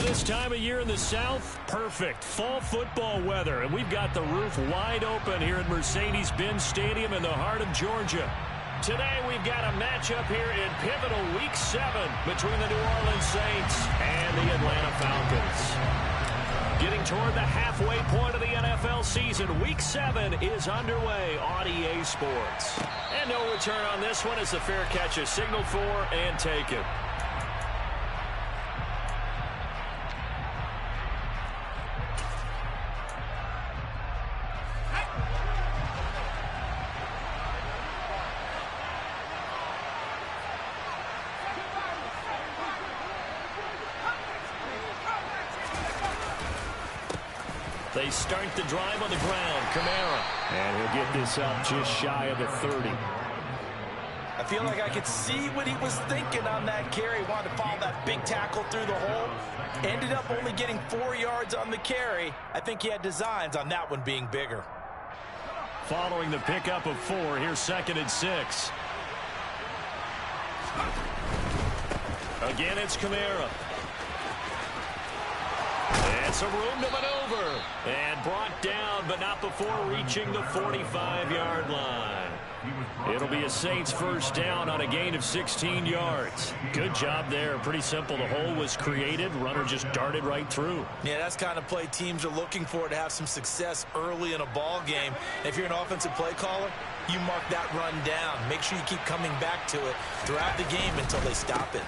this time of year in the South, perfect fall football weather. And we've got the roof wide open here at Mercedes-Benz Stadium in the heart of Georgia. Today we've got a matchup here in pivotal Week 7 between the New Orleans Saints and the Atlanta Falcons. Getting toward the halfway point of the NFL season, Week 7 is underway on EA Sports. And no return on this one as the fair catch is signaled for and taken. They start the drive on the ground. Kamara. And he'll get this up just shy of the 30. I feel like I could see what he was thinking on that carry. Wanted to follow that big tackle through the hole. Ended up only getting 4 yards on the carry. I think he had designs on that one being bigger. Following the pickup of 4, here's 2nd and 6. Again, it's Kamara. And some room to maneuver. And brought down, but not before reaching the 45-yard line. It'll be a Saints first down on a gain of 16 yards. Good job there. Pretty simple. The hole was created. Runner just darted right through. Yeah, that's kind of play teams are looking for to have some success early in a ball game. If you're an offensive play caller, you mark that run down. Make sure you keep coming back to it throughout the game until they stop it.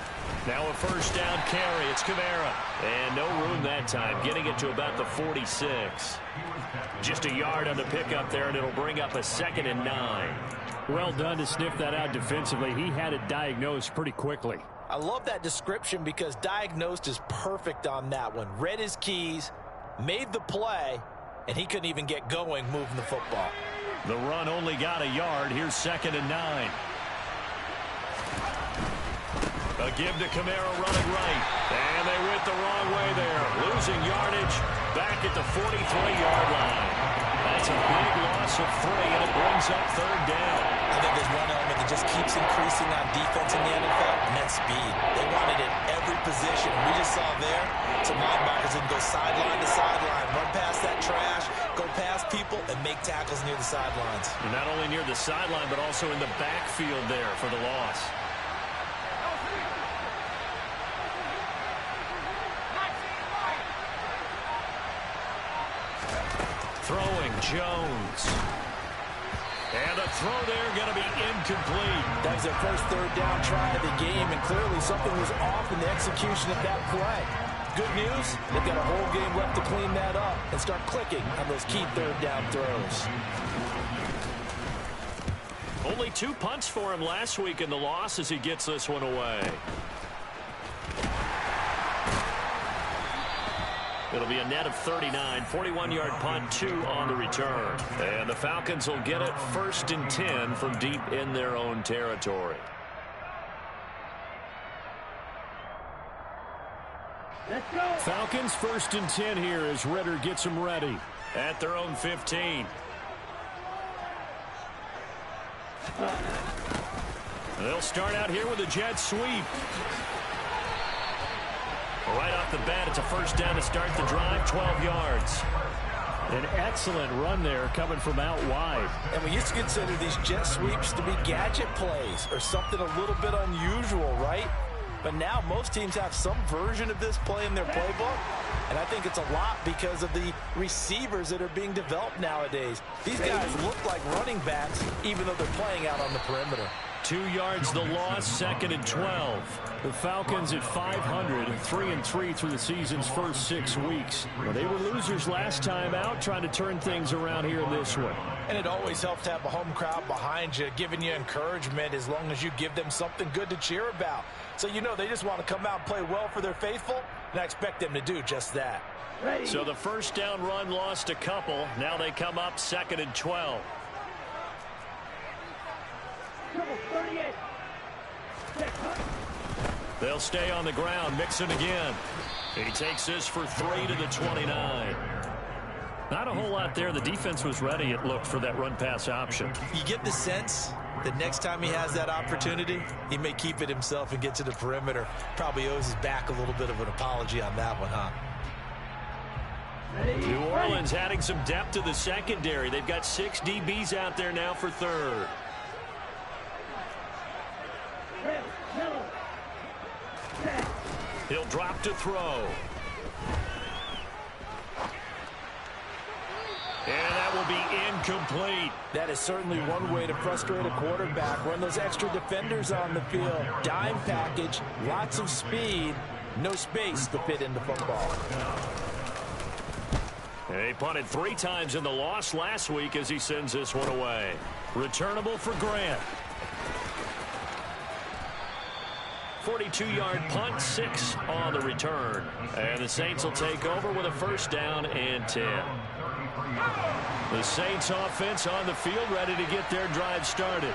Now a first down carry. It's Kamara. And no room that time. Getting it to about the 46. Just a yard on the pickup there, and it'll bring up a 2nd and 9. Well done to sniff that out defensively. He had it diagnosed pretty quickly. I love that description because diagnosed is perfect on that one. Read his keys, made the play, and he couldn't even get going moving the football. The run only got a yard. Here's 2nd and 9. A give to Kamara running right. And they went the wrong way there. Losing yardage back at the 43-yard line. That's a big loss of 3, and it brings up 3rd down. I think there's one element that just keeps increasing on defense in the NFL, and that's speed. They want it at every position. We just saw there some linebackers that go sideline to sideline, run past that trash, go past people, and make tackles near the sidelines. And not only near the sideline, but also in the backfield there for the loss. Throwing Jones. And the throw there going to be incomplete. That was their first 3rd down try of the game, and clearly something was off in the execution of that play. Good news, they've got a whole game left to clean that up and start clicking on those key 3rd down throws. Only 2 punts for him last week in the loss as he gets this one away. It'll be a net of 39, 41-yard punt, 2 on the return. And the Falcons will get it 1st and 10 from deep in their own territory. Let's go. Falcons 1st and 10 here as Ritter gets them ready at their own 15. They'll start out here with a jet sweep. Right off the bat, it's a first down to start the drive, 12 yards. An excellent run there coming from out wide. And we used to consider these jet sweeps to be gadget plays or something a little bit unusual, right? But now most teams have some version of this play in their playbook. And I think it's a lot because of the receivers that are being developed nowadays. These guys look like running backs even though they're playing out on the perimeter. 2 yards the loss, 2nd and 12. The Falcons at 500, 3-3 through the season's first 6 weeks. Well, they were losers last time out, trying to turn things around here in this one. And it always helps to have a home crowd behind you, giving you encouragement as long as you give them something good to cheer about. So you know they just want to come out and play well for their faithful, and I expect them to do just that. Ready. So the first down run lost a couple. Now they come up 2nd and 12. 38. They'll stay on the ground, Mixon again. He takes this for 3 to the 29. Not a whole lot there. The defense was ready, it looked, for that run-pass option. You get the sense that next time he has that opportunity, he may keep it himself and get to the perimeter. Probably owes his back a little bit of an apology on that one, huh? New Orleans adding some depth to the secondary. They've got 6 DBs out there now for third. He'll drop to throw. And that will be incomplete. That is certainly one way to frustrate a quarterback. Run those extra defenders on the field. Dime package, lots of speed, no space to fit into football. They punted 3 times in the loss last week as he sends this one away. Returnable for Grant. 42-yard punt, 6 on the return. And the Saints will take over with a first down and 10. The Saints offense on the field, ready to get their drive started.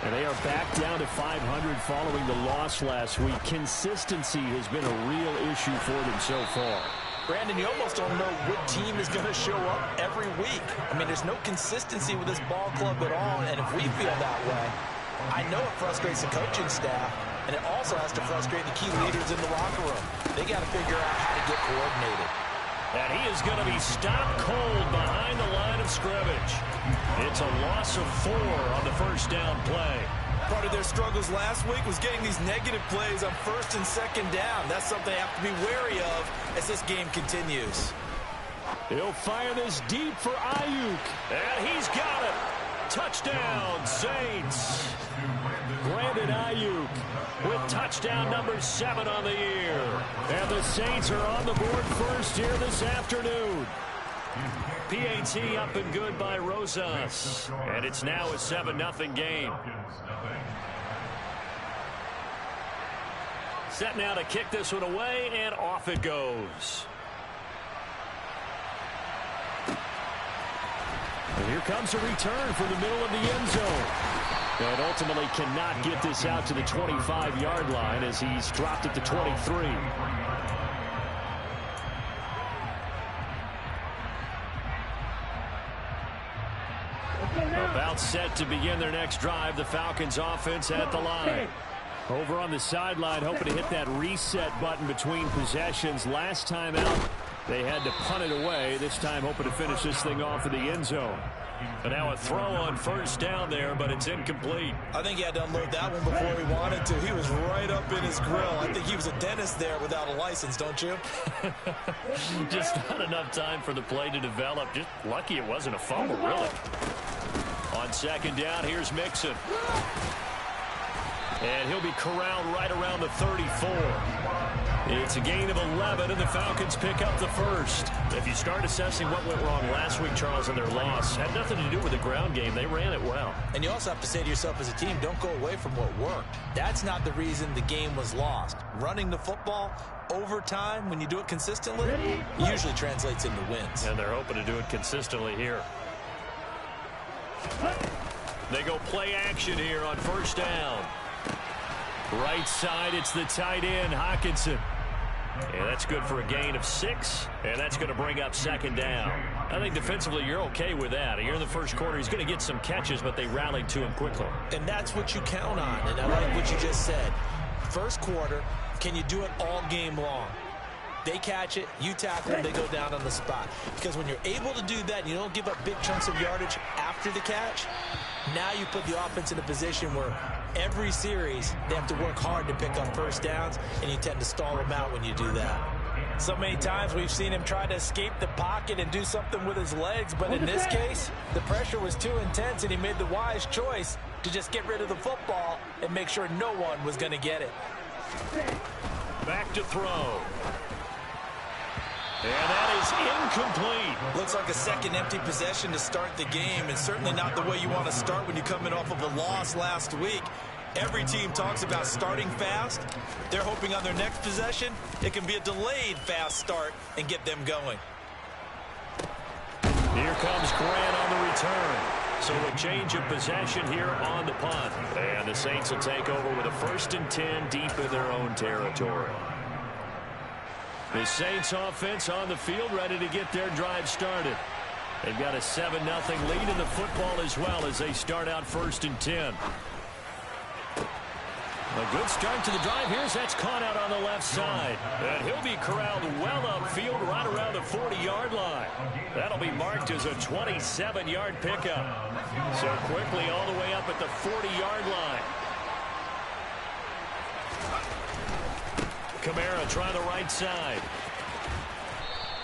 And they are back down to 500 following the loss last week. Consistency has been a real issue for them so far. Brandon, you almost don't know what team is going to show up every week. I mean, there's no consistency with this ball club at all, and if we feel that way, I know it frustrates the coaching staff, and it also has to frustrate the key leaders in the locker room. They got to figure out how to get coordinated. And he is going to be stopped cold behind the line of scrimmage. It's a loss of 4 on the first down play. Part of their struggles last week was getting these negative plays on first and second down. That's something they have to be wary of as this game continues. He'll fire this deep for Ayuk. And he's got it. Touchdown, Saints. Brandon Ayuk with touchdown number 7 on the year. And the Saints are on the board first here this afternoon. PAT up and good by Rosas. And it's now a 7-0 game. Set now to kick this one away, and off it goes. And here comes a return from the middle of the end zone. And ultimately cannot get this out to the 25-yard line as he's dropped at the 23. About set to begin their next drive. The Falcons offense at the line. Over on the sideline, hoping to hit that reset button between possessions. Last time out, they had to punt it away. This time, hoping to finish this thing off in the end zone. And now a throw on first down there, but it's incomplete. I think he had to unload that one before he wanted to. He was right up in his grill. I think he was a dentist there without a license, don't you? Just not enough time for the play to develop. Just lucky it wasn't a fumble, really. On second down, here's Mixon. And he'll be corralled right around the 34. It's a gain of 11, and the Falcons pick up the first. If you start assessing what went wrong last week, Charles, in their loss, had nothing to do with the ground game. They ran it well. And you also have to say to yourself as a team, don't go away from what worked. That's not the reason the game was lost. Running the football over time, when you do it consistently, usually translates into wins. And they're hoping to do it consistently here. They go play action here on first down. Right side, it's the tight end, Hockenson. And that's good for a gain of 6, and that's going to bring up second down. I think defensively you're okay with that. Here in the first quarter, he's going to get some catches, but they rallied to him quickly. And that's what you count on, and I like what you just said. First quarter, can you do it all game long? They catch it, you tackle them, they go down on the spot. Because when you're able to do that, you don't give up big chunks of yardage after the catch, now you put the offense in a position where every series they have to work hard to pick up first downs, and you tend to stall them out when you do that. So many times we've seen him try to escape the pocket and do something with his legs, but in this case, the pressure was too intense, and he made the wise choice to just get rid of the football and make sure no one was going to get it. Back to throw. And that is incomplete. Looks like a second empty possession to start the game, and certainly not the way you want to start when you're coming off of a loss last week. Every team talks about starting fast. They're hoping on their next possession, it can be a delayed fast start and get them going. Here comes Grant on the return. So a change of possession here on the punt. And the Saints will take over with a 1st and 10 deep in their own territory. The Saints offense on the field, ready to get their drive started. They've got a 7-0 lead in the football as well as they start out 1st and 10. A good start to the drive. Here's that's caught out on the left side. And he'll be corralled well upfield right around the 40-yard line. That'll be marked as a 27-yard pickup. So quickly all the way up at the 40-yard line. Kamara trying the right side.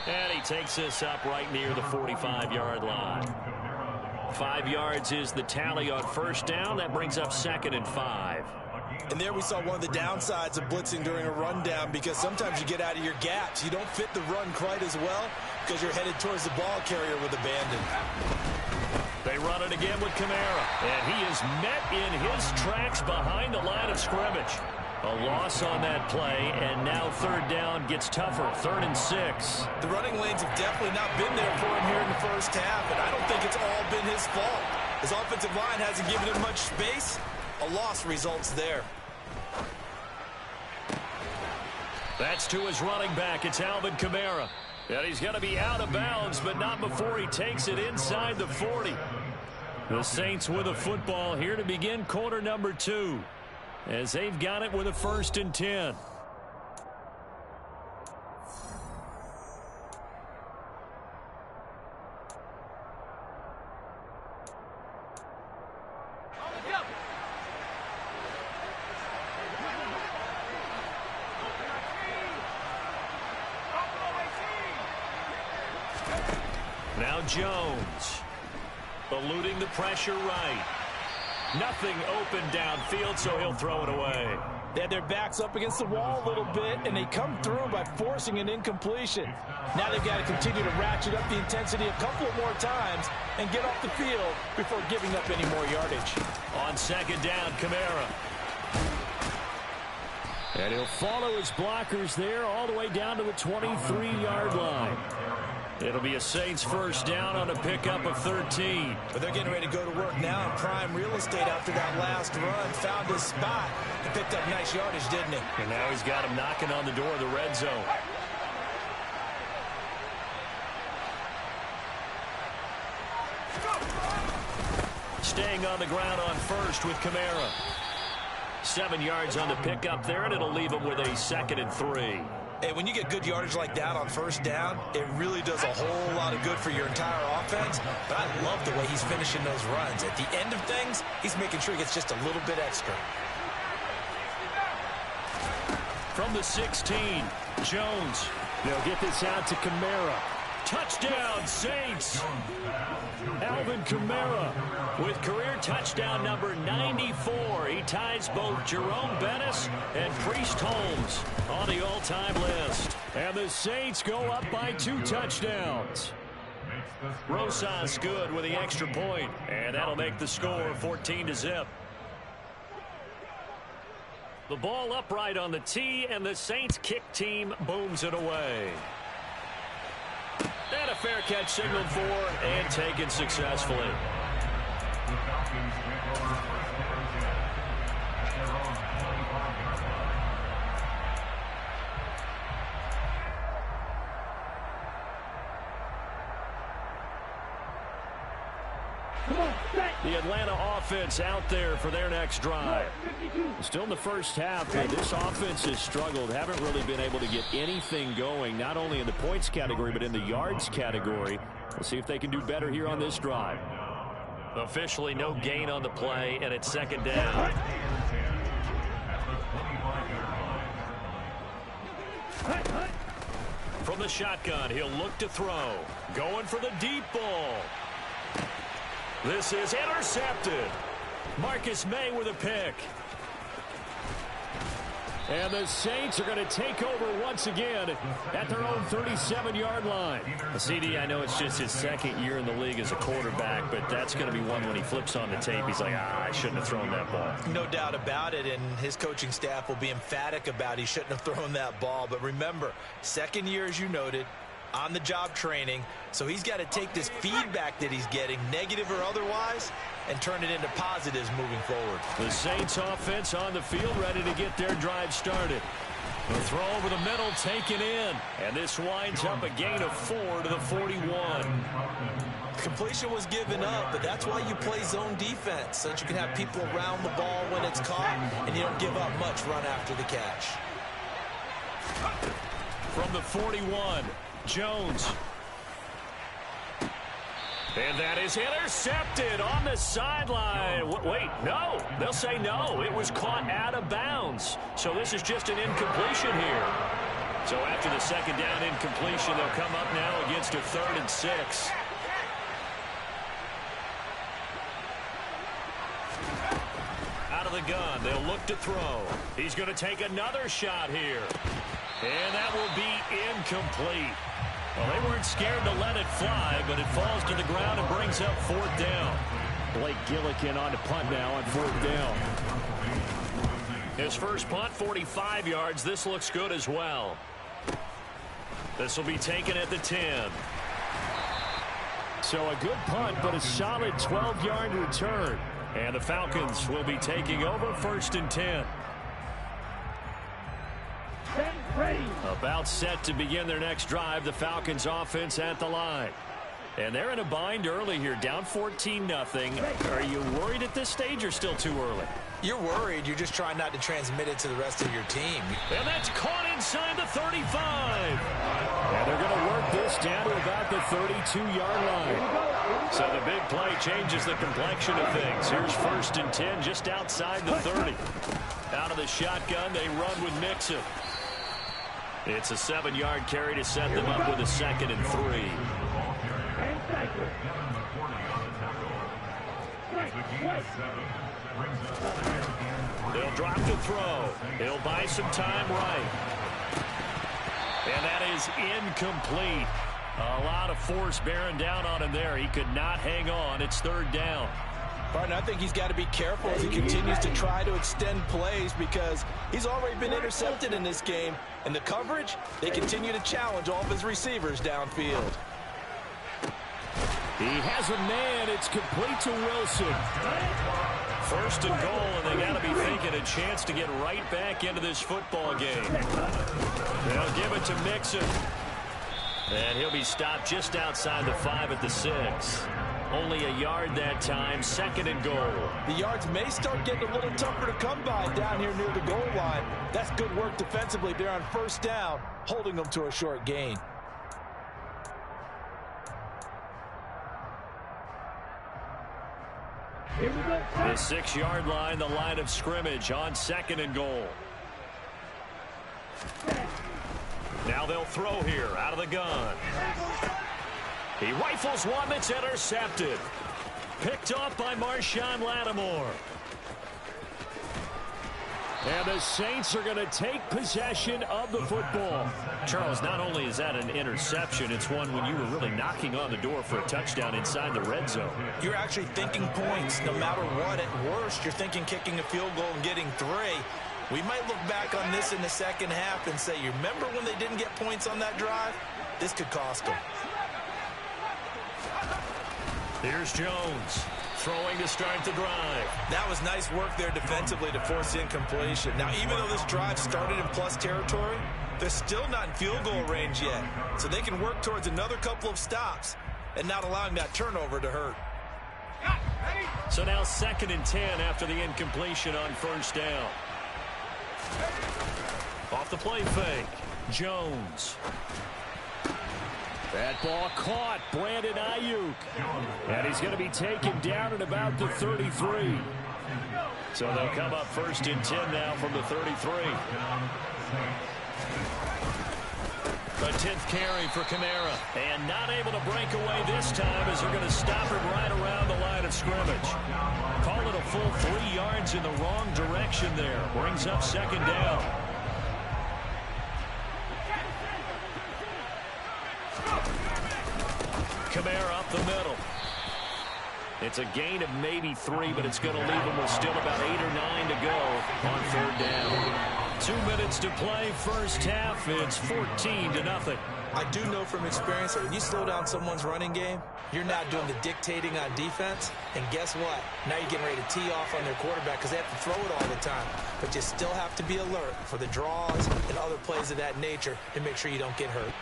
And he takes this up right near the 45-yard line. 5 yards is the tally on 1st down. That brings up 2nd and 5. And there we saw one of the downsides of blitzing during a rundown, because sometimes you get out of your gaps. You don't fit the run quite as well because you're headed towards the ball carrier with abandon. They run it again with Kamara. And he is met in his tracks behind the line of scrimmage. A loss on that play, and now 3rd down gets tougher. 3rd and 6. The running lanes have definitely not been there for him here in the 1st half, and I don't think it's all been his fault. His offensive line hasn't given him much space. A loss results there. That's to his running back. It's Alvin Kamara. And he's going to be out of bounds, but not before he takes it inside the 40. The Saints with a football here to begin quarter number 2. As they've got it with a 1st and 10. Now Jones, eluding the pressure right. Nothing open downfield, so he'll throw it away. They had their backs up against the wall a little bit, and they come through by forcing an incompletion. Now they've got to continue to ratchet up the intensity a couple more times and get off the field before giving up any more yardage. On 2nd down, Kamara. And he'll follow his blockers there all the way down to the 23-yard line. It'll be a Saints 1st down on a pickup of 13. But they're getting ready to go to work now in prime real estate after that last run. Found his spot and picked up nice yardage, didn't he? And now he's got him knocking on the door of the red zone. Staying on the ground on 1st with Kamara. 7 yards on the pickup there, and it'll leave him with a 2nd and 3. Hey, when you get good yardage like that on 1st down, it really does a whole lot of good for your entire offense. But I love the way he's finishing those runs. At the end of things, he's making sure he gets just a little bit extra. From the 16, Jones. They'll get this out to Kamara. Touchdown, Saints. Alvin Kamara with career touchdown number 94. He ties both Jerome Bettis and Priest Holmes on the all-time list. And the Saints go up by 2 touchdowns. Rosas good with the extra point, and that'll make the score 14-0. The ball upright on the tee, and the Saints kick team booms it away. And a fair catch signaled for and taken successfully. The Atlanta offense out there for their next drive. Still in the 1st half, this offense has struggled. Haven't really been able to get anything going, not only in the points category, but in the yards category. We'll see if they can do better here on this drive. Officially no gain on the play, and it's 2nd down. From the shotgun, he'll look to throw. Going for the deep ball. This is intercepted. Marcus May with a pick. And the Saints are going to take over once again at their own 37-yard line. CD, I know it's just his 2nd year in the league as a quarterback, but that's going to be one when he flips on the tape. He's like, I shouldn't have thrown that ball. No doubt about it, and his coaching staff will be emphatic about he shouldn't have thrown that ball. But remember, 2nd year, as you noted, on-the-job training, so he's got to take this feedback that he's getting, negative or otherwise, and turn it into positives moving forward. The Saints offense on the field ready to get their drive started. The throw over the middle taken in. And this winds up a gain of 4 to the 41. Completion was given up, but that's why you play zone defense, so that you can have people around the ball when it's caught, and you don't give up much run after the catch. From the 41, Jones. And that is intercepted on the sideline. Wait, no. They'll say no. It was caught out of bounds. So this is just an incompletion here. So after the second down incompletion, they'll come up now against a 3rd and 6. Out of the gun, they'll look to throw. He's going to take another shot here. And that will be incomplete. Well, they weren't scared to let it fly, but it falls to the ground and brings up 4th down. Blake Gillikin on to punt now on 4th down. His first punt, 45 yards. This looks good as well. This will be taken at the 10. So a good punt, but a solid 12-yard return. And the Falcons will be taking over 1st and 10. Ready. About set to begin their next drive, the Falcons offense at the line. And they're in a bind early here, down 14-0. Are you worried at this stage or still too early? You're worried. You're just trying not to transmit it to the rest of your team. And that's caught inside the 35. And they're going to work this down to about the 32-yard line. So the big play changes the complexion of things. Here's 1st and 10 just outside the 30. Out of the shotgun, they run with Mixon. It's a 7-yard carry to set them up with a 2nd and 3. They'll drop the throw. He'll buy some time right. And that is incomplete. A lot of force bearing down on him there. He could not hang on. It's 3rd down. Barton, I think he's got to be careful as he continues to try to extend plays because he's already been intercepted in this game. And the coverage, they continue to challenge all of his receivers downfield. He has a man. It's complete to Wilson. 1st and goal, and they got to be thinking a chance to get right back into this football game. They'll give it to Mixon. And he'll be stopped just outside the 5 at the 6. Only a yard that time, 2nd and goal. The yards may start getting a little tougher to come by down here near the goal line. That's good work defensively there on 1st down, holding them to a short gain. Here we go. The 6-yard line, the line of scrimmage on 2nd and goal. Now they'll throw here out of the gun. He rifles one that's intercepted. Picked off by Marshawn Lattimore. And the Saints are going to take possession of the football. Charles, not only is that an interception, it's one when you were really knocking on the door for a touchdown inside the red zone. You're actually thinking points no matter what. At worst, you're thinking kicking a field goal and getting 3. We might look back on this in the second half and say, you remember when they didn't get points on that drive? This could cost them. Here's Jones throwing to start the drive. That was nice work there defensively to force incompletion. Now, even though this drive started in plus territory, they're still not in field goal range yet. So they can work towards another couple of stops and not allowing that turnover to hurt. So now 2nd and 10 after the incompletion on 1st down. Off the play fake, Jones. That ball caught, Brandon Ayuk. And he's going to be taken down at about the 33. So they'll come up 1st and 10 now from the 33. The 10th carry for Kamara. And not able to break away this time as they're going to stop him right around the line of scrimmage. Call it a full 3 yards in the wrong direction there. Brings up 2nd down. Kamara up the middle. It's a gain of maybe 3, but it's going to leave them with still about 8 or 9 to go on 3rd down. 2 minutes to play first half. It's 14-0. I do know from experience that when you slow down someone's running game, you're not doing the dictating on defense. And guess what? Now you're getting ready to tee off on their quarterback because they have to throw it all the time. But you still have to be alert for the draws and other plays of that nature to make sure you don't get hurt.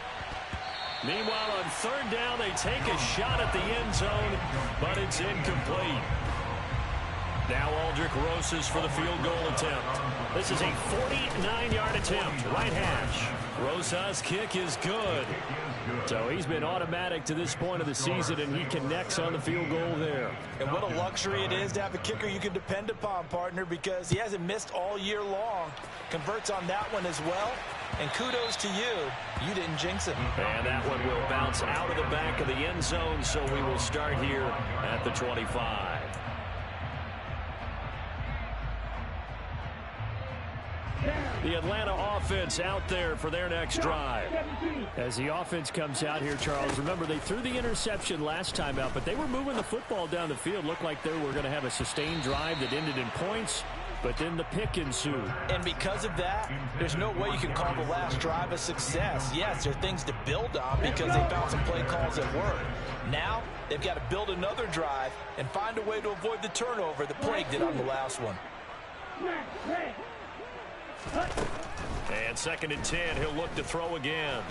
Meanwhile, on third down, they take a shot at the end zone, but it's incomplete. Now Aldrich Rosas for the field goal attempt. This is a 49-yard attempt, right hash. Rosas' kick is good. So he's been automatic to this point of the season, and he connects on the field goal there. And what a luxury it is to have a kicker you can depend upon, partner, because he hasn't missed all year long. Converts on that one as well. And kudos to you. You didn't jinx it. And that one will bounce out of the back of the end zone, so we will start here at the 25. The Atlanta offense out there for their next drive. As the offense comes out here, Charles, remember they threw the interception last time out, but they were moving the football down the field. Looked like they were going to have a sustained drive that ended in points, but then the pick ensued. And because of that, there's no way you can call the last drive a success. Yes, there are things to build on because they found some play calls that work. Now, they've got to build another drive and find a way to avoid the turnover that plagued it on the last one. And 2nd and 10, he'll look to throw again.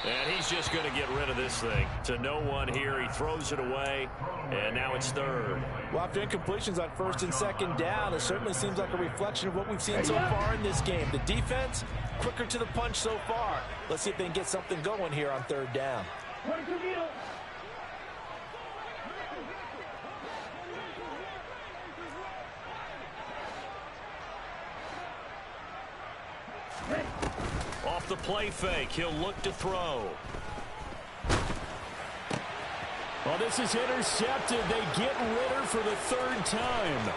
And he's just going to get rid of this thing. To no one here, he throws it away, and now it's third. Well, after incompletions on 1st and 2nd down, it certainly seems like a reflection of what we've seen so far in this game. The defense, quicker to the punch so far. Let's see if they can get something going here on 3rd down. Off the play fake, he'll look to throw. Well, this is intercepted. They get Ritter for the 3rd time.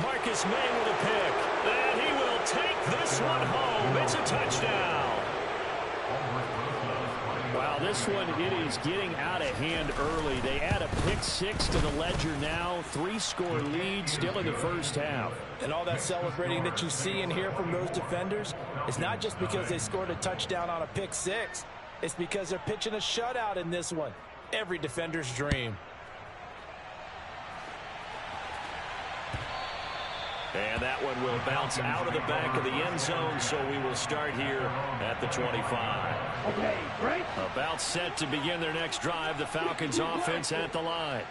Marcus May with a pick. And he will take this one home. It's a touchdown. Wow, this one, it is getting out of hand early. They add a pick 6 to the ledger now. 3-score lead still in the first half. And all that celebrating that you see and hear from those defenders, it's not just because they scored a touchdown on a pick 6. It's because they're pitching a shutout in this one. Every defender's dream. And that one will bounce out of the back of the end zone, so we will start here at the 25. Okay, break. About set to begin their next drive, the Falcons offense at the line.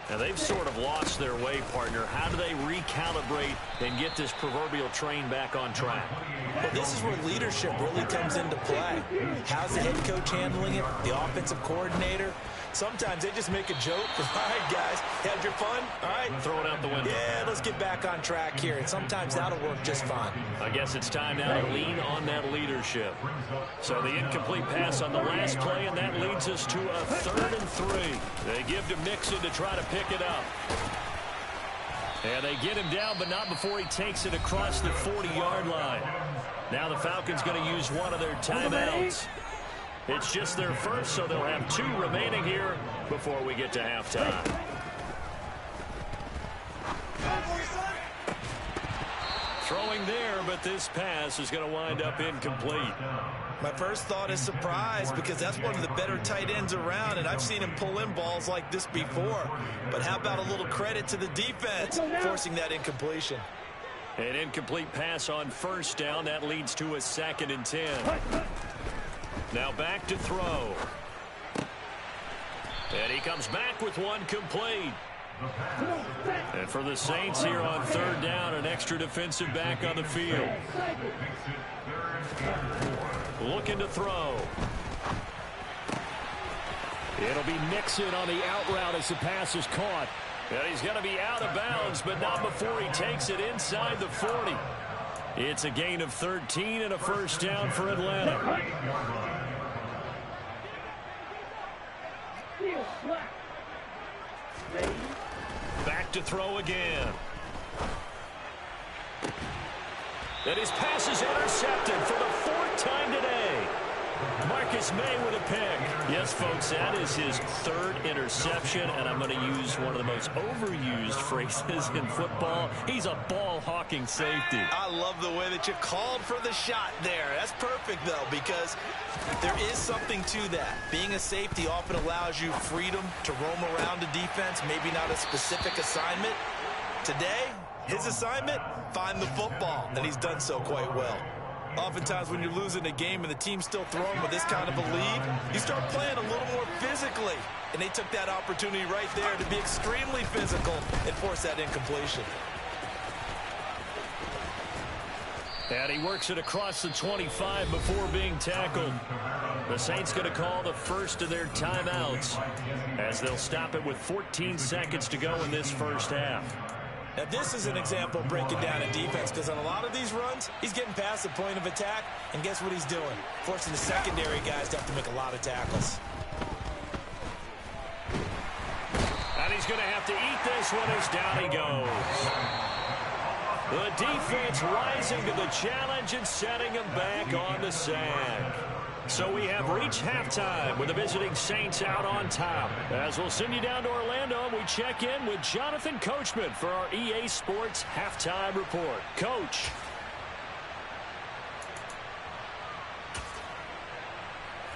Now, they've sort of lost their way, partner. How do they recalibrate and get this proverbial train back on track? Well, this is where leadership really comes into play. How's the head coach handling it? The offensive coordinator? Sometimes they just make a joke. All right, guys, had your fun? All right. Throw it out the window. Yeah, let's get back on track here. And sometimes that'll work just fine. I guess it's time now to lean on that leadership. So the incomplete pass on the last play, and that leads us to a 3rd and 3. They give to Mixon to try to pick it up. And they get him down, but not before he takes it across the 40-yard line. Now the Falcons going to use one of their timeouts. It's just their first, so they'll have 2 remaining here before we get to halftime. Throwing there, but this pass is going to wind up incomplete. My first thought is surprise because that's one of the better tight ends around, and I've seen him pull in balls like this before. But how about a little credit to the defense forcing that incompletion? An incomplete pass on 1st down. That leads to a 2nd and 10. Now back to throw. And he comes back with one complete. And for the Saints here on 3rd down, an extra defensive back on the field. Looking to throw. It'll be Mixon on the out route as the pass is caught. And he's going to be out of bounds, but not before he takes it inside the 40. It's a gain of 13 and a 1st down for Atlanta. Back to throw again. And his pass is intercepted for the 4th time today. Marcus May with a pick. Yes, folks, that is his third interception, and I'm going to use one of the most overused phrases in football. He's a ball-hawking safety. I love the way that you called for the shot there. That's perfect, though, because there is something to that. Being a safety often allows you freedom to roam around the defense, maybe not a specific assignment. Today, his assignment, find the football, and he's done so quite well. Oftentimes when you're losing a game and the team's still throwing with this kind of a lead, you start playing a little more physically. And they took that opportunity right there to be extremely physical and force that incompletion. And he works it across the 25 before being tackled. The Saints going to call the first of their timeouts as they'll stop it with 14 seconds to go in this first half. Now, this is an example of breaking down a defense, because on a lot of these runs, he's getting past the point of attack, and guess what he's doing? Forcing the secondary guys to have to make a lot of tackles. And he's going to have to eat this one as down he goes. The defense rising to the challenge and setting him back on the sack. So we have reached halftime with the visiting Saints out on top. As we'll send you down to Orlando, we check in with Jonathan Coachman for our EA Sports Halftime Report. Coach.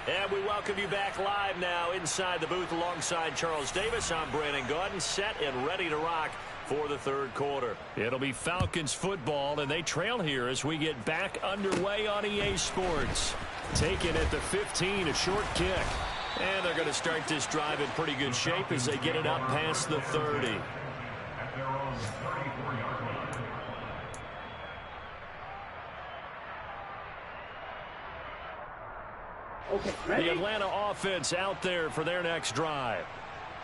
And we welcome you back live now inside the booth alongside Charles Davis. I'm Brandon Gaudin, set and ready to rock for the third quarter. It'll be Falcons football, and they trail here as we get back underway on EA Sports. Taken at the 15, a short kick. And they're going to start this drive in pretty good shape as they get it up past the 30. Okay, ready? The Atlanta offense out there for their next drive.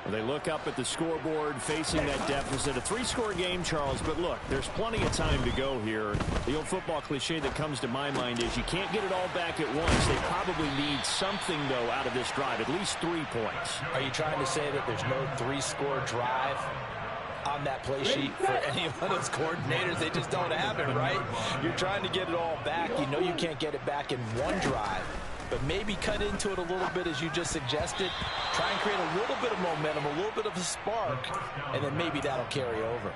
They look up at the scoreboard facing that deficit. A three-score game, Charles, but look, there's plenty of time to go here. The old football cliche that comes to my mind is you can't get it all back at once. They probably need something, though, out of this drive, at least 3 points. Are you trying to say that there's no three-score drive on that play sheet for any of those coordinators? They just don't have it, right? You're trying to get it all back. You know you can't get it back in one drive. But maybe cut into it a little bit, as you just suggested. Try and create a little bit of momentum, a little bit of a spark, and then maybe that'll carry over.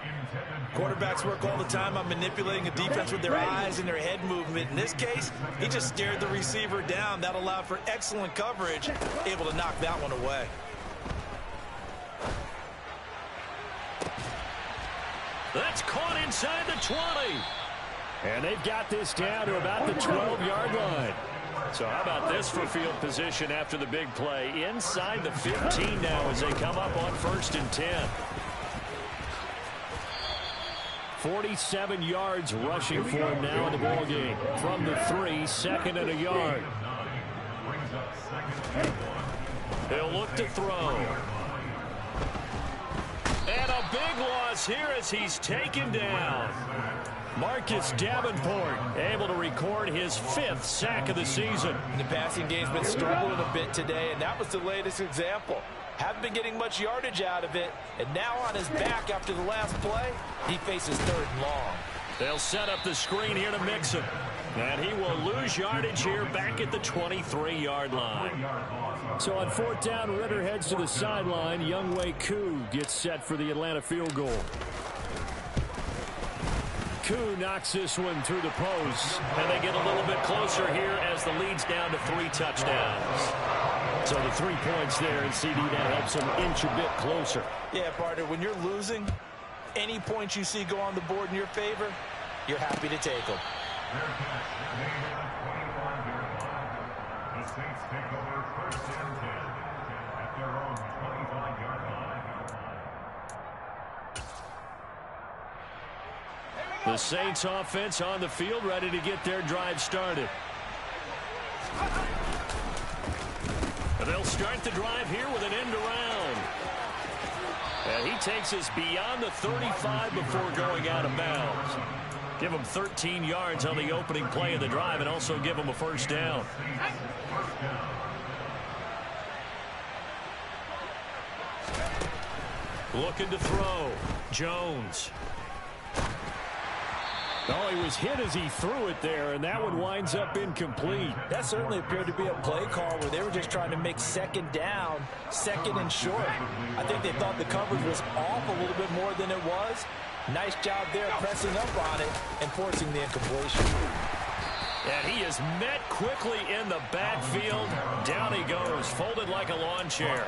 Quarterbacks work all the time on manipulating a defense with their eyes and their head movement. In this case, he just stared the receiver down. That allowed for excellent coverage, able to knock that one away. That's caught inside the 20. And they've got this down to about the 12-yard line. So how about this for field position after the big play? Inside the 15 now as they come up on 1st and 10. 47 yards rushing for him now in the ball game. From the 3, 2nd and a yard. He'll look to throw. And a big loss here as he's taken down. Marcus Davenport able to record his 5th sack of the season. The passing game's been struggling a bit today, and that was the latest example. Haven't been getting much yardage out of it, and now on his back after the last play, he faces 3rd and long. They'll set up the screen here to mix him. And he will lose yardage here back at the 23-yard line. So on 4th down, Ritter heads to the sideline. Younghoe Koo gets set for the Atlanta field goal. Koo knocks this one through the post, and they get a little bit closer here as the lead's down to 3 touchdowns. So the 3 points there, and CD, that helps them inch a bit closer. Yeah, partner, when you're losing, any points you see go on the board in your favor, you're happy to take them. The Saints take over 1st and 10 at their own 25-yard line. The Saints offense on the field, ready to get their drive started. They'll start the drive here with an end around. And he takes us beyond the 35 before going out of bounds. Give him 13 yards on the opening play of the drive and also give him a 1st down. Looking to throw. Jones. Oh, he was hit as he threw it there, and that one winds up incomplete. That certainly appeared to be a play call where they were just trying to make second down, second and short. I think they thought the coverage was off a little bit more than it was. Nice job there pressing up on it and forcing the incompletion. And he is met quickly in the backfield. Down he goes, folded like a lawn chair.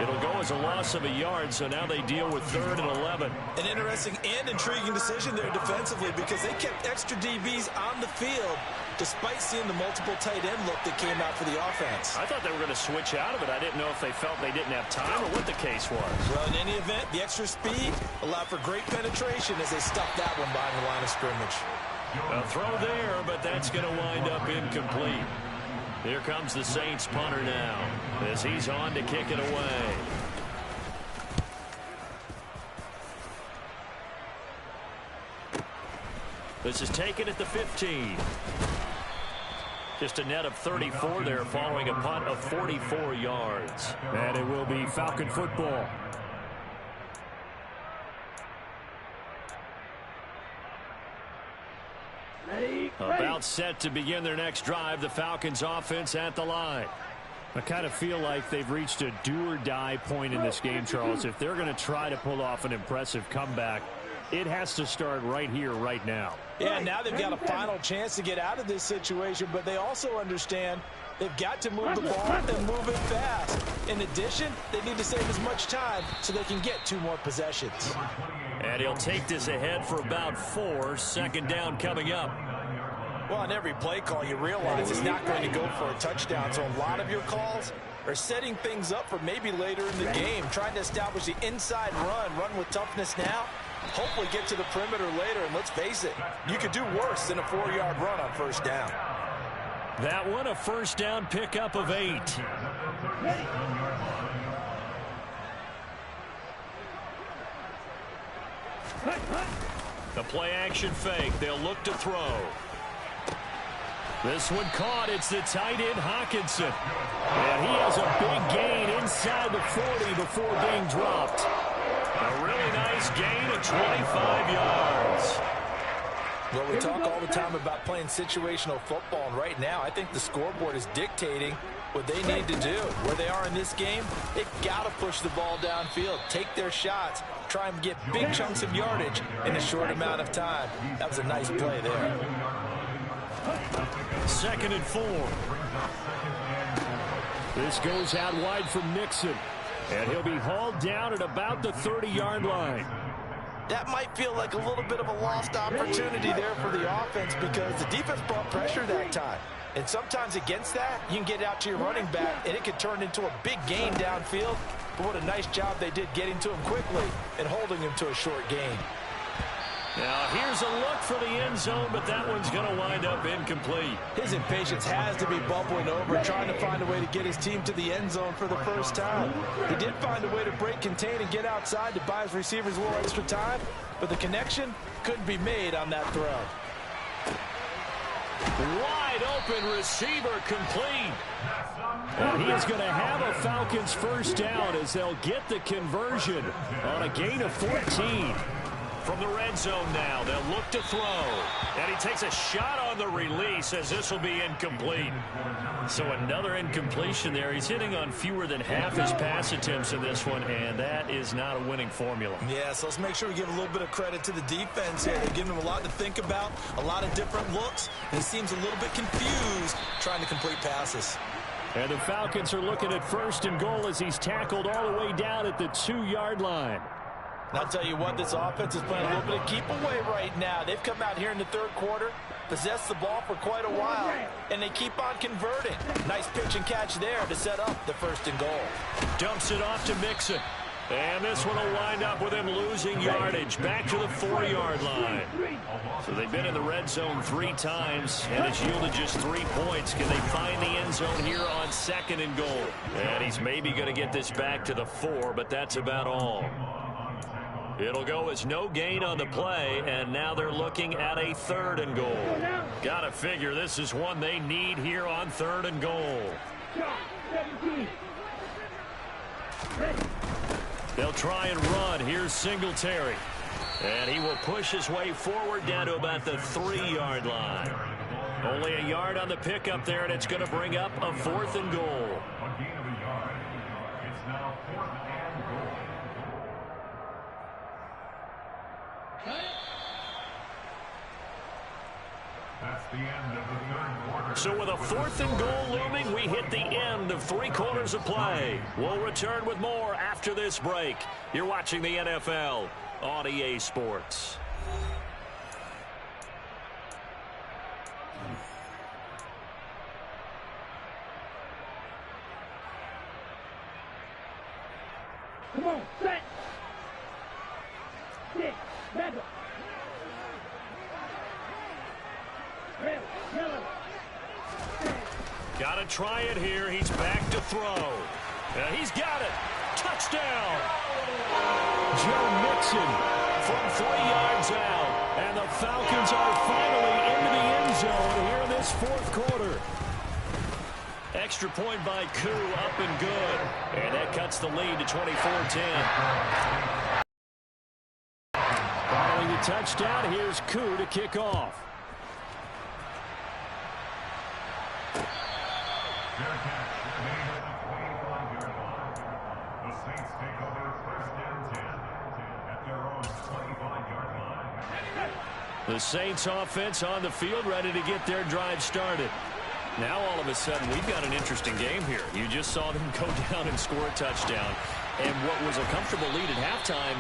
It'll go as a loss of a yard, so now they deal with 3rd and 11. An interesting and intriguing decision there defensively because they kept extra DBs on the field despite seeing the multiple tight end look that came out for the offense. I thought they were going to switch out of it. I didn't know if they felt they didn't have time or what the case was. Well, in any event, the extra speed allowed for great penetration as they stuffed that one behind the line of scrimmage. A throw there, but that's going to wind up incomplete. Here comes the Saints punter now as he's on to kick it away. This is taken at the 15. Just a net of 34 there following a punt of 44 yards. And it will be Falcon football. About set to begin their next drive, the Falcons offense at the line. I kind of feel like they've reached a do-or-die point in this game, Charles. If they're going to try to pull off an impressive comeback, it has to start right here, right now. Yeah, now they've got a final chance to get out of this situation, but they also understand they've got to move the ball and move it fast. In addition, they need to save as much time so they can get 2 more possessions. And he'll take this ahead for about 4. Second down coming up. Well, on every play call, you realize it's not going to go for a touchdown. So a lot of your calls are setting things up for maybe later in the game, trying to establish the inside run with toughness now, hopefully get to the perimeter later. And let's face it, you could do worse than a 4-yard run on first down. That one, a first down pickup of 8. The play action fake. They'll look to throw. This one caught. It's the tight end, Hawkinson. And he has a big gain inside the 40 before being dropped. A really nice gain of 25 yards. Well, we talk all the time about playing situational football, and right now I think the scoreboard is dictating what they need to do. Where they are in this game, they've got to push the ball downfield, take their shots, try and get big chunks of yardage in a short amount of time. That was a nice play there. 2nd and 4. This goes out wide from Nixon. And he'll be hauled down at about the 30-yard line. That might feel like a little bit of a lost opportunity there for the offense because the defense brought pressure that time. And sometimes against that, you can get out to your running back, and it could turn into a big gain downfield. But what a nice job they did getting to him quickly and holding him to a short gain. Now, here's a look for the end zone, but that one's going to wind up incomplete. His impatience has to be bubbling over, trying to find a way to get his team to the end zone for the first time. He did find a way to break, contain, and get outside to buy his receivers a little extra time, but the connection couldn't be made on that throw. Wide open receiver complete. And he is going to have a Falcons first down as they'll get the conversion on a gain of 14. From the red zone now, they'll look to throw. And he takes a shot on the release as this will be incomplete. So another incompletion there. He's hitting on fewer than half his pass attempts in this one, and that is not a winning formula. Yeah, so let's make sure we give a little bit of credit to the defense here. They're giving him a lot to think about, a lot of different looks, and he seems a little bit confused trying to complete passes. And the Falcons are looking at 1st and goal as he's tackled all the way down at the 2-yard line. And I'll tell you what, this offense is playing a little bit of keep away right now. They've come out here in the 3rd quarter, possessed the ball for quite a while, and they keep on converting. Nice pitch and catch there to set up the 1st and goal. Dumps it off to Mixon. And this one will wind up with him losing yardage back to the 4-yard line. So they've been in the red zone 3 times, and it's yielded just 3 points. Can they find the end zone here on 2nd and goal? And he's maybe going to get this back to the 4, but that's about all. It'll go as no gain on the play, and now they're looking at a 3rd and goal. Gotta figure this is one they need here on 3rd and goal. They'll try and run. Here's Singletary. And he will push his way forward down to about the 3-yard line. Only a yard on the pickup there, and it's going to bring up a 4th and goal. A gain of a yard. It's now 4th and goal. That's the end of the 3rd quarter. So with a 4th and goal looming, we hit the end of 3 quarters of play. We'll return with more after this break. You're watching the NFL on EA Sports. Come on, set. Six, back up. Red, yellow. Got to try it here. He's back to throw. He's got it. Touchdown. Joe Mixon from 3 yards out. And the Falcons are finally into the end zone here in this 4th quarter. Extra point by Koo, up and good. And that cuts the lead to 24-10. Following the touchdown, here's Koo to kick off. Fair catch made at the 25-yard line. The Saints take over 1st and 10 at their own 25-yard line. The Saints offense on the field, ready to get their drive started. Now all of a sudden we've got an interesting game here. You just saw them go down and score a touchdown. And what was a comfortable lead at halftime,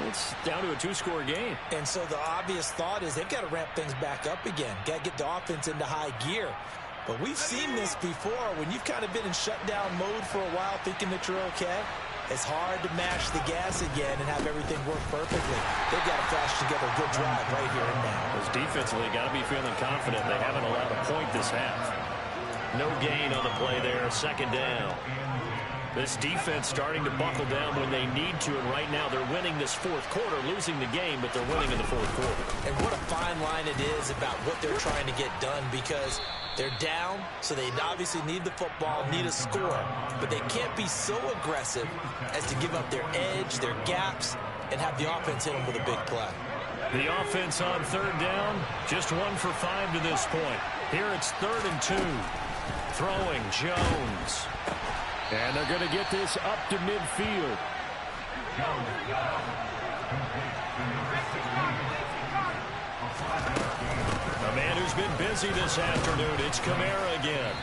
it's down to a 2-score game. And so the obvious thought is they've got to ramp things back up again. Got to get the offense into high gear. But we've seen this before. When you've kind of been in shutdown mode for a while thinking that you're okay, it's hard to mash the gas again and have everything work perfectly. They've got to flash together a good drive right here and now. Because defensively, got to be feeling confident. They haven't allowed a point this half. No gain on the play there, 2nd down. This defense starting to buckle down when they need to, and right now they're winning this 4th quarter, losing the game, but they're winning in the 4th quarter. And what a fine line it is about what they're trying to get done, because they're down, so they obviously need the football, need a score, but they can't be so aggressive as to give up their edge, their gaps, and have the offense hit them with a big play. The offense on 3rd down, just 1 for 5 to this point. Here it's 3rd and 2. Throwing Jones. And they're going to get this up to midfield. A man who's been busy this afternoon, it's Kamara again.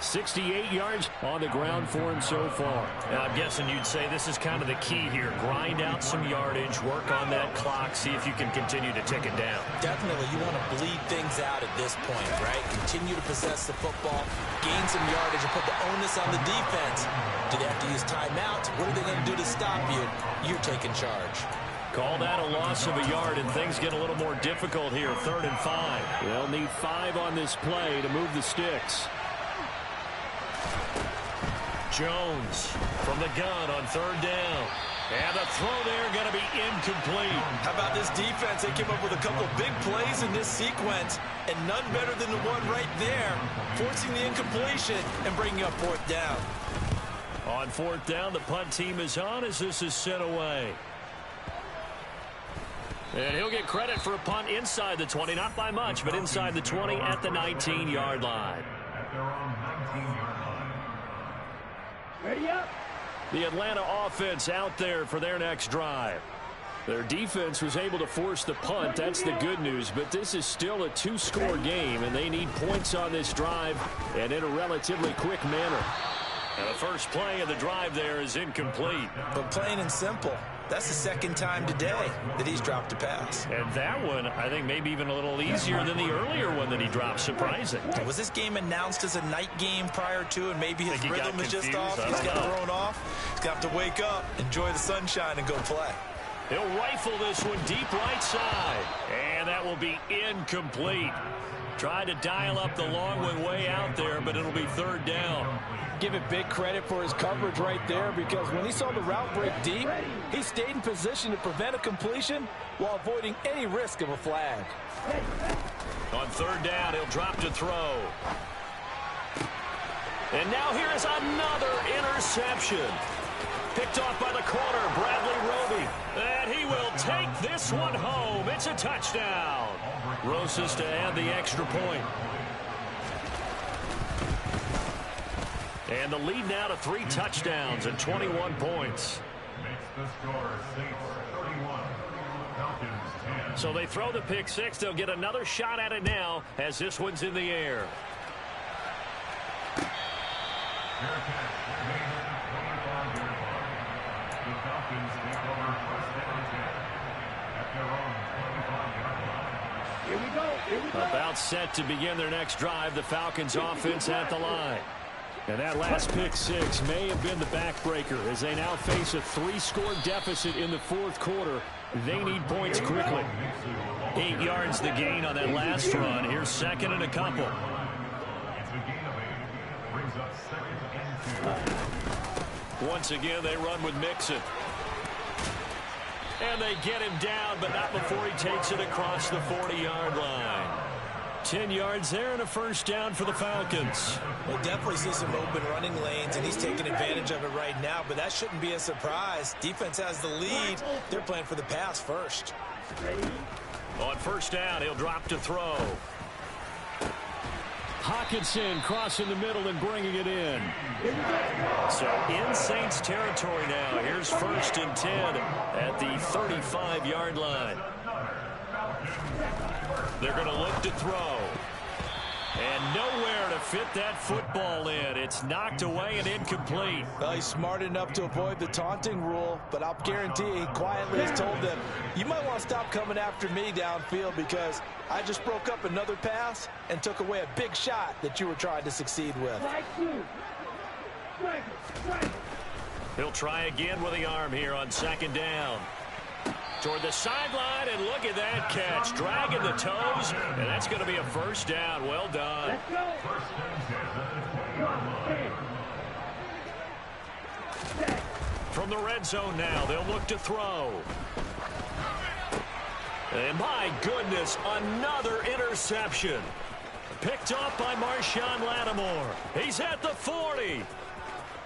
68 yards on the ground for him so far. Now, I'm guessing you'd say this is kind of the key here. Grind out some yardage, work on that clock, see if you can continue to tick it down. Definitely, you want to bleed things out at this point, right? Continue to possess the football, gain some yardage, and put the onus on the defense. Do they have to use timeouts? What are they going to do to stop you? You're taking charge. Call that a loss of a yard, and things get a little more difficult here. 3rd and 5. They'll need 5 on this play to move the sticks. Jones from the gun on 3rd down. And the throw there going to be incomplete. How about this defense? They came up with a couple big plays in this sequence, and none better than the one right there, forcing the incompletion and bringing up 4th down. On 4th down, the punt team is on as this is sent away. And he'll get credit for a punt inside the 20, not by much, but inside the 20 at the 19-yard line. At their own 19-yard line. Ready up. The Atlanta offense out there for their next drive. Their defense was able to force the punt. That's the good news, but this is still a 2-score game, and they need points on this drive and in a relatively quick manner. And the first play of the drive there is incomplete. But plain and simple, that's the 2nd time today that he's dropped a pass. And that one, I think, maybe even a little easier than the earlier one that he dropped. Surprising. Was this game announced as a night game prior to, and maybe his rhythm is just off? He's got thrown off. He's got to wake up, enjoy the sunshine, and go play. He'll rifle this one deep right side. And that will be incomplete. Tried to dial up the long one way out there, but it'll be 3rd down. Give it big credit for his coverage right there, because when he saw the route break deep, he stayed in position to prevent a completion while avoiding any risk of a flag. On 3rd down, he'll drop to throw. And now here is another interception. Picked off by the corner, Bradley Roby. And he will take this one home. It's a touchdown. Rosas to add the extra point. And the lead now to 3 touchdowns and 21 points. Makes the score Saints 31, Falcons 10. So they throw the pick 6. They'll get another shot at it now as this one's in the air. Fair catch made at the 25-yard line. The Falcons take over first down 10 at their own 25-yard line. Here we go. Here we go. About set to begin their next drive. The Falcons offense at the line. And that last pick 6 may have been the backbreaker as they now face a 3-score deficit in the 4th quarter. They need points quickly. 8 yards the gain on that last run. Here's 2nd and a couple. It's a gain of 8. Brings up 2nd and 2. Once again, they run with Mixon. And they get him down, but not before he takes it across the 40-yard line. 10 yards there and a first down for the Falcons. We'll definitely see some open running lanes, and he's taking advantage of it right now, but that shouldn't be a surprise. Defense has the lead. They're playing for the pass first. On first down, he'll drop to throw. Hawkinson crossing the middle and bringing it in. So in Saints territory now. Here's 1st and 10 at the 35-yard line. They're going to look to throw. And nowhere to fit that football in. It's knocked away and incomplete. Well, he's smart enough to avoid the taunting rule, but I'll guarantee he quietly has told them, you might want to stop coming after me downfield because I just broke up another pass and took away a big shot that you were trying to succeed with. He'll try again with the arm here on 2nd down. Toward the sideline, and look at that catch. Dragging the toes, and that's going to be a first down. Well done. From the red zone now, they'll look to throw. And my goodness, another interception. Picked up by Marshawn Lattimore. He's at the 40,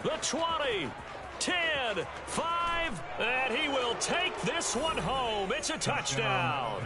the 20, 10, 5, and he will take this one home. It's a touchdown.